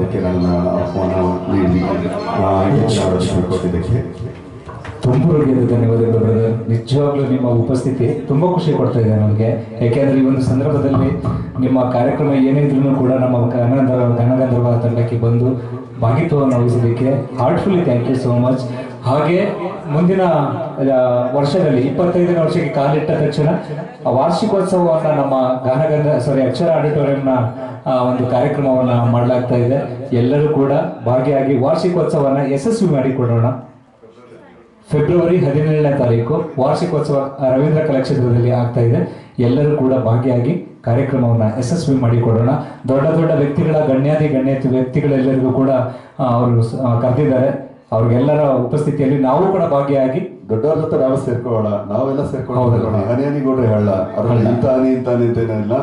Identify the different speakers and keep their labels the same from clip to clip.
Speaker 1: ಮಾತಾಡೋದಕ್ಕೆ ನನ್ನ ಆಹ್ವಾನ ನೀಡಿ ಕೊಟ್ಟಿದ್ದಕ್ಕೆ
Speaker 2: ತುಂಬ ಹೃದಯದ ಧನ್ಯವಾದಗಳು ಬ್ರದರ್. ನಿಜವಾಗ್ಲೂ ನಿಮ್ಮ ಉಪಸ್ಥಿತಿ ತುಂಬ ಖುಷಿ ಕೊಡ್ತಾ ಇದೆ ನಮಗೆ. ಯಾಕೆಂದರೆ ಈ ಒಂದು ಸಂದರ್ಭದಲ್ಲಿ ನಿಮ್ಮ ಕಾರ್ಯಕ್ರಮ ಏನಿದ್ರು ಕೂಡ ನಮ್ಮ ಗಣಗಂಧರ್ವ ತಂಡಕ್ಕೆ ಬಂದು ಭಾಗಿತ್ವವನ್ನು ವಹಿಸೋದಕ್ಕೆ heartfully thank you so much. ಹಾಗೆ ಮುಂದಿನ ವರ್ಷದಲ್ಲಿ 25ನೇ ವರ್ಷಕ್ಕೆ ಕಾಲಿಟ್ಟ ತಕ್ಷಣ ವಾರ್ಷಿಕೋತ್ಸವವನ್ನು ನಮ್ಮ ಅಕ್ಷರ ಆಡಿಟೋರಿಯಂನ ಒಂದು ಕಾರ್ಯಕ್ರಮವನ್ನು ಮಾಡಲಾಗ್ತಾ ಇದೆ. ಎಲ್ಲರೂ ಕೂಡ ಭಾಗಿಯಾಗಿ ವಾರ್ಷಿಕೋತ್ಸವವನ್ನು ಯಶಸ್ವಿ ಮಾಡಿಕೊಡೋಣ. ಫೆಬ್ರವರಿ 17ನೇ ತಾರೀಕು ವಾರ್ಷಿಕೋತ್ಸವ ರವೀಂದ್ರ ಕಲಾಕ್ಷೇತ್ರದಲ್ಲಿ ಆಗ್ತಾ ಇದೆ. ಎಲ್ಲರೂ ಕೂಡ ಭಾಗಿಯಾಗಿ ಕಾರ್ಯಕ್ರಮವನ್ನು ಯಶಸ್ವಿ ಮಾಡಿಕೊಡೋಣ. ದೊಡ್ಡ ದೊಡ್ಡ ವ್ಯಕ್ತಿಗಳ ಗಣ್ಯಾತಿ ವ್ಯಕ್ತಿಗಳೆಲ್ಲರಿಗೂ ಕೂಡ ಅವರು ಕರೆದಿದ್ದಾರೆ. ಅವ್ರಿಗೆಲ್ಲರ ಉಪಸ್ಥಿತಿಯಲ್ಲಿ ನಾವು ಕೂಡ ಭಾಗಿಯಾಗಿ
Speaker 1: ದೊಡ್ಡವ್ರ ಜೊತೆ ನಾವು ಸೇರ್ಕೊಳ್ಳೋಣ, ನಾವೆಲ್ಲ ಸೇರ್ಕೊಳ್ಳೋಣ. ಹನಿ ಗೌಡ್ರೆ ಹೇಳ ಅದ್ರಲ್ಲಿ ಇಂತಾನಿ ಅಂತೇನಿಲ್ಲ,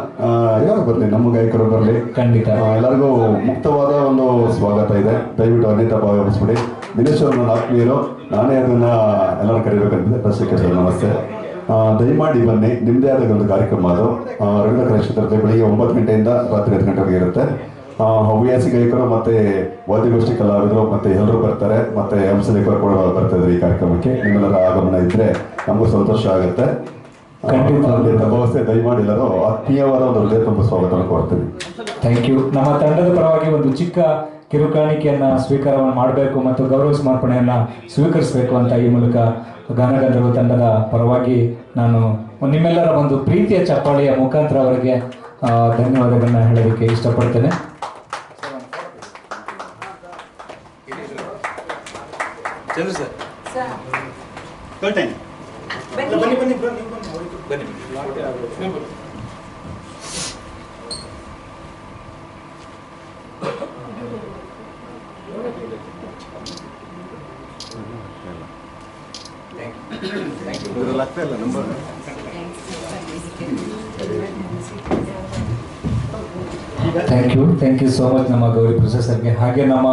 Speaker 1: ಯಾರು ಬರಲಿ, ನಮ್ಮ ಗಾಯಕರು ಬರಲಿ,
Speaker 2: ಖಂಡಿತ
Speaker 1: ಎಲ್ಲರಿಗೂ ಮುಕ್ತವಾದ ಒಂದು ಸ್ವಾಗತ ಇದೆ. ದಯವಿಟ್ಟು ಅನ್ಯತಾ ಭಾವಿಸ್ಬಿಡಿ. ದಿನೇಶ್ ಅವ್ರ ನನ್ನ ಆತ್ಮೀಯರು, ನಾನೇ ಅದನ್ನ ಎಲ್ಲರೂ ಕರಿಬೇಕಂತಿದೆ. ದರ್ಶಕ ಸರ್ ನಮಸ್ತೆ. ದಯಮಾಡಿ ಬನ್ನಿ. ನಿಮ್ಮದೇ ಆದ ಒಂದು ಕಾರ್ಯಕ್ರಮ ಅದು ರವೀಂದ್ರ ಕಲಾಕ್ಷೇತ್ರದಲ್ಲಿ ಬೆಳಿಗ್ಗೆ 9 ಗಂಟೆಯಿಂದ ರಾತ್ರಿ 10 ಗಂಟೆವರೆಗೆ ಇರುತ್ತೆ. ಹವ್ಯಾಸಿ ಗಾಯಕರು ಮತ್ತೆ ವಾದ್ಯಗೋಷ್ಠಿ ಕಲಾವಿದರು ಮತ್ತೆ ಎಲ್ಲರೂ ಬರ್ತಾರೆ. ಮತ್ತೆ ಹಂಸಲೇಖರು ಕೂಡ ಬರ್ತಾ ಇದ್ದಾರೆ ಈ ಕಾರ್ಯಕ್ರಮಕ್ಕೆ. ನಿಮ್ಮೆಲ್ಲರ ಆಗಮನ ಇದ್ರೆ ನಮಗೂ ಸಂತೋಷ ಆಗುತ್ತೆ. ವ್ಯವಸ್ಥೆ ದಯಮಾಡಿ ಎಲ್ಲರೂ ಆತ್ಮೀಯವಾದ ಒಂದು ಹೃದಯ ತುಂಬ ಸ್ವಾಗತವನ್ನು ಕೊಡ್ತೀವಿ.
Speaker 2: Thank you. ನಮ್ಮ ತಂಡದ ಪರವಾಗಿ ಒಂದು ಚಿಕ್ಕ ಕಿರುಕಾಣಿಕೆಯನ್ನ ಸ್ವೀಕಾರವನ್ನು ಮಾಡಬೇಕು ಮತ್ತು ಗೌರವ ಸಮರ್ಪಣೆಯನ್ನ ಸ್ವೀಕರಿಸಬೇಕು ಅಂತ ಈ ಮೂಲಕ ಗಾನಗಂಧರ್ವ ತಂಡದ ಪರವಾಗಿ ನಾನು ನಿಮ್ಮೆಲ್ಲರ ಒಂದು ಪ್ರೀತಿಯ ಚಪ್ಪಾಳಿಯ ಮುಖಾಂತರ ಅವರಿಗೆ ಧನ್ಯವಾದಗಳನ್ನ ಹೇಳೋದಕ್ಕೆ ಇಷ್ಟಪಡ್ತೇನೆ. ಥ್ಯಾಂಕ್ ಯು ಸೋ ಮಚ್ ನಮ್ಮ ಗೌರಿ ಪ್ರೊಸೆಸರ್ಗೆ. ಹಾಗೆ ನಮ್ಮ